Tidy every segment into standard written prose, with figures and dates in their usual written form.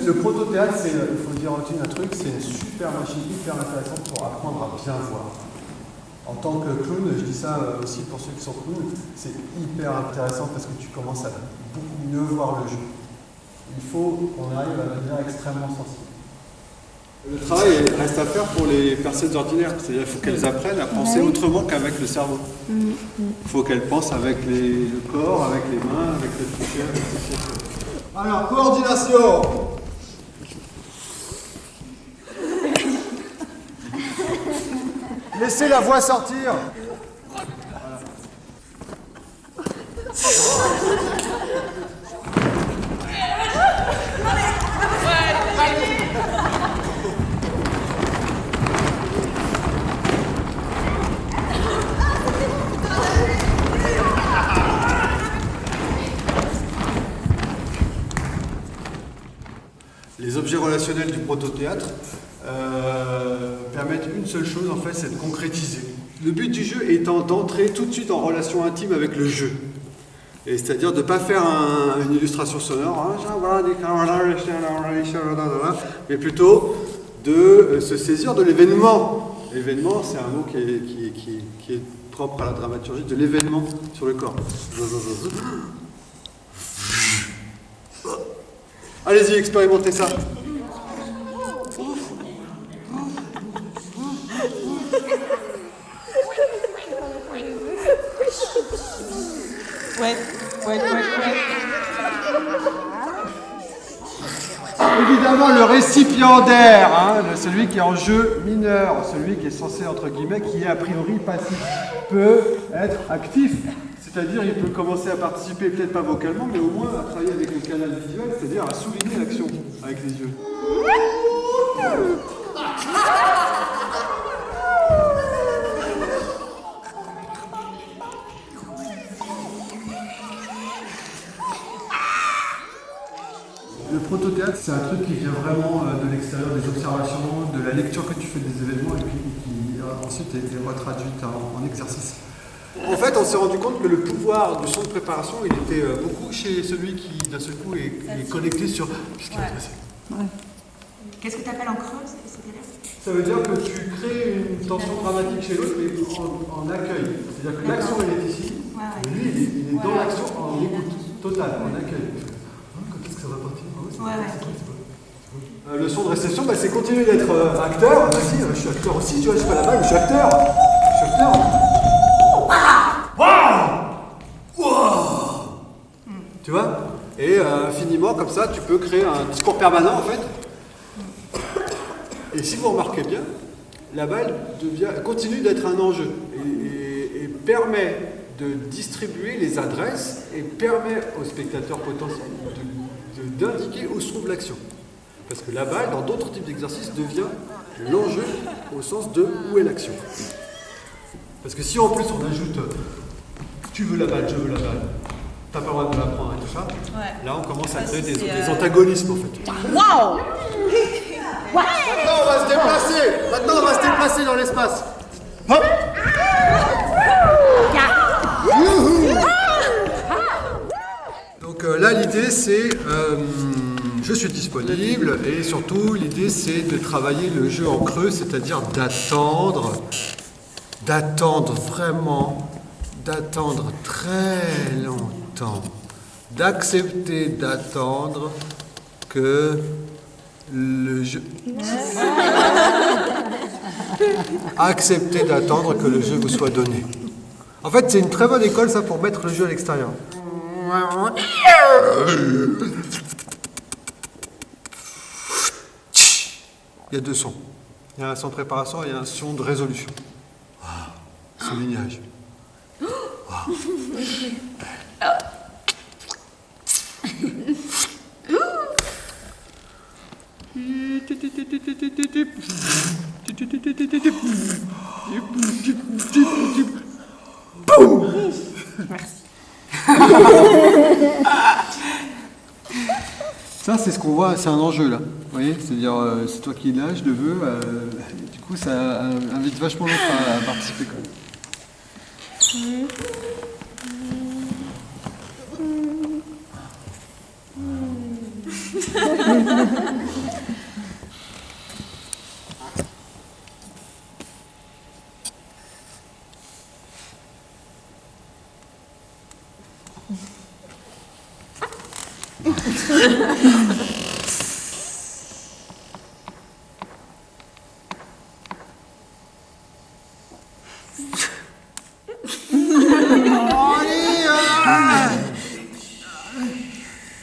le protothéâtre, il faut dire un truc, c'est une super machine hyper intéressante pour apprendre à bien voir. En tant que clown, je dis ça aussi pour ceux qui sont clowns, c'est hyper intéressant parce que tu commences à beaucoup mieux voir le jeu. Il faut qu'on arrive à devenir extrêmement sensible. Le travail reste à faire pour les personnes ordinaires, c'est-à-dire qu'il faut qu'elles apprennent à penser autrement qu'avec le cerveau. Il faut qu'elles pensent avec le corps, avec les mains, avec le toucher, avec les pieds. Alors, coordination. Laissez la voix sortir. Les objets relationnels du protothéâtre permettent une seule chose, en fait, c'est de concrétiser. Le but du jeu étant d'entrer tout de suite en relation intime avec le jeu. Et c'est-à-dire de ne pas faire une illustration sonore, mais plutôt de se saisir de l'événement. L'événement, c'est un mot qui est propre à la dramaturgie, de l'événement sur le corps. Allez-y, expérimentez ça. Ouais. Évidemment, le récipiendaire, celui qui est en jeu mineur, celui qui est censé, entre guillemets, qui est a priori passif, peut être actif. C'est-à-dire, il peut commencer à participer, peut-être pas vocalement, mais au moins à travailler avec le canal visuel, c'est-à-dire à souligner l'action avec les yeux. Le protothéâtre, c'est un truc qui vient vraiment de l'extérieur, des observations, de la lecture que tu fais des événements et puis qui ensuite est retraduite en exercice. En fait, on s'est rendu compte que le pouvoir du son de préparation, il était beaucoup chez celui qui, d'un seul coup, est connecté sur ce qui va se passer. Qu'est-ce que tu appelles en creux, c'est-à-dire ? Ça veut dire que tu crées une tension dramatique chez l'autre, mais en accueil. C'est-à-dire que l'action, elle est ici, et lui, il est dans l'action en écoute totale, en accueil. Quand est-ce que ça va partir ? Le son de réception, c'est continuer d'être acteur. Vas-y, je suis acteur aussi, tu vois, je suis pas là-bas, mais je suis acteur. Tu vois ? Et infiniment, comme ça, tu peux créer un discours permanent, en fait. Et si vous remarquez bien, la balle continue d'être un enjeu et permet de distribuer les adresses et permet aux spectateurs potentiels d'indiquer où se trouve l'action. Parce que la balle, dans d'autres types d'exercices, devient l'enjeu au sens de où est l'action. Parce que si en plus on ajoute tu veux la balle, je veux la balle, t'as pas le droit de la prendre et tout ça, là on commence à créer des antagonismes en fait. Waouh! Maintenant on va se déplacer dans l'espace. Hop. Donc là l'idée c'est je suis disponible et surtout l'idée c'est de travailler le jeu en creux, c'est-à-dire d'attendre vraiment, d'attendre très longtemps, d'accepter d'attendre que le jeu... Accepter d'attendre que le jeu vous soit donné. En fait, c'est une très bonne école, ça, pour mettre le jeu à l'extérieur. Il y a deux sons. Il y a un son de préparation et il y a un son de résolution. Soulignage. Ça, c'est ce qu'on voit, c'est un enjeu là. Vous voyez, c'est-à-dire, c'est toi qui l'as, je le veux. Du coup, ça invite vachement l'autre à participer quand même.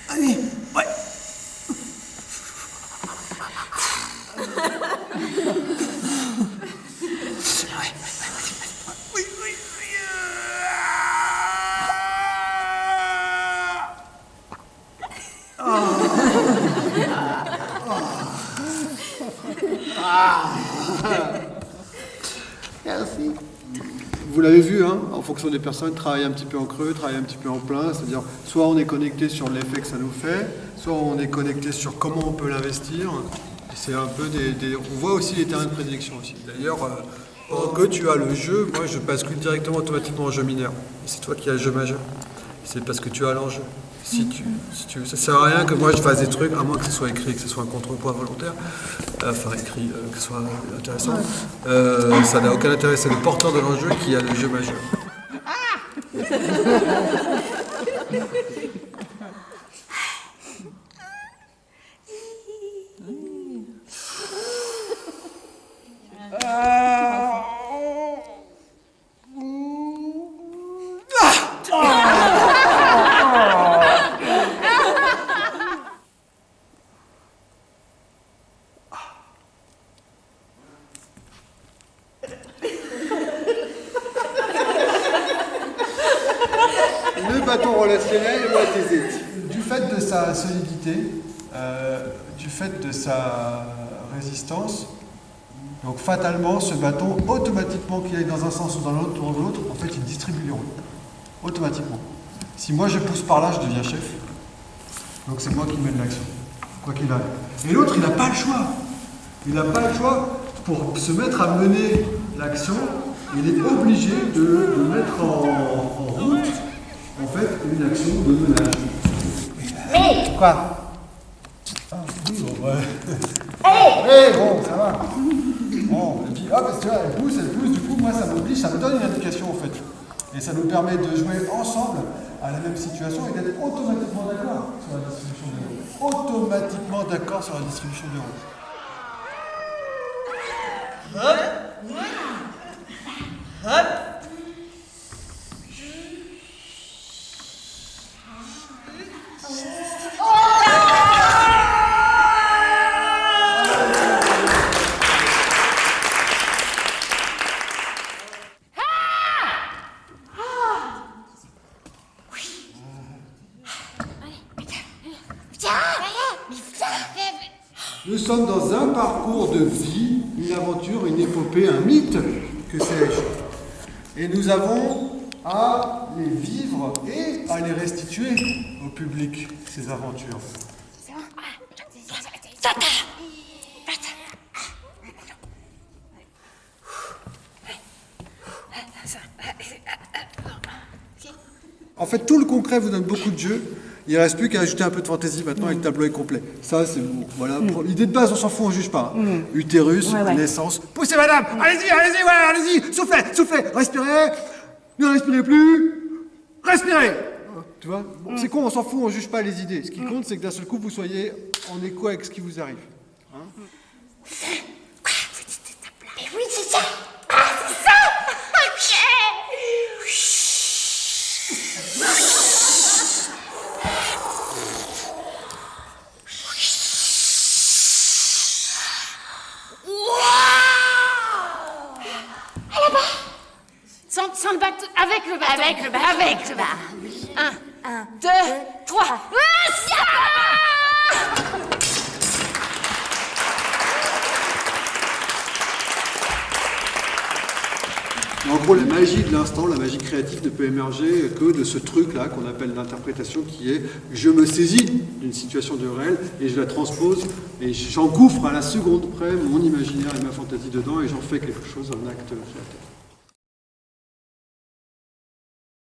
Allez, ouais. Merci. Vous l'avez vu, hein, en fonction des personnes, travailler un petit peu en creux, travailler un petit peu en plein, c'est-à-dire soit on est connecté sur l'effet que ça nous fait, soit on est connecté sur comment on peut l'investir. C'est un peu on voit aussi les terrains de prédilection aussi. D'ailleurs, pendant que tu as le jeu, moi je bascule directement automatiquement en jeu mineur. Et c'est toi qui as le jeu majeur. C'est parce que tu as l'enjeu. Si tu veux, ça sert à rien que moi je fasse des trucs, à moins que ce soit écrit, que ce soit un contrepoids volontaire, enfin écrit, que ce soit intéressant. Ça n'a aucun intérêt, c'est le porteur de l'enjeu qui a le jeu majeur. Le bâton relationnel, moi t'hésites. Du fait de sa solidité, du fait de sa résistance, donc fatalement, ce bâton, automatiquement qu'il aille dans un sens ou dans l'autre, en fait, il distribue les rôles. Automatiquement. Si moi je pousse par là, je deviens chef. Donc c'est moi qui mène l'action, quoi qu'il arrive. Et l'autre, il n'a pas le choix. Il n'a pas le choix pour se mettre à mener l'action. Il est obligé de mettre en route, en fait, une action de menage. Mais Quoi? Ah, oui, bon, ouais. Bon, ça va. Bon, et puis hop, tu vois, elle pousse, du coup, moi, ça m'oblige, ça me donne une indication, en fait. Et ça nous permet de jouer ensemble à la même situation et d'être automatiquement d'accord sur la distribution des rôles. Automatiquement d'accord sur la distribution des rôles. Nous sommes dans un parcours de vie, une aventure, une épopée, un mythe, que sais-je. Et nous avons à les vivre et à les restituer au public, ces aventures. En fait, tout le concret vous donne beaucoup de jeux. Il ne reste plus qu'à ajouter un peu de fantaisie maintenant et le tableau est complet. Ça, c'est bon. Voilà. L'idée de base, on s'en fout, on ne juge pas. Utérus, naissance. Poussez, madame. Allez-y, voilà, allez-y. Soufflez. Respirez. Ne respirez plus. Respirez. Tu vois, bon, c'est con, on s'en fout, on ne juge pas les idées. Ce qui compte, c'est que d'un seul coup, vous soyez en écho avec ce qui vous arrive. Hein? Mais oui, c'est ça. Ah, c'est ça. Ok. Sans le bâton, avec le bâton. Avec le bâton. 1, 2, 3. En gros, la magie de l'instant, la magie créative ne peut émerger que de ce truc-là qu'on appelle l'interprétation, qui est je me saisis d'une situation de réel et je la transpose et j'engouffre à la seconde près mon imaginaire et ma fantaisie dedans et j'en fais quelque chose, un acte créatif.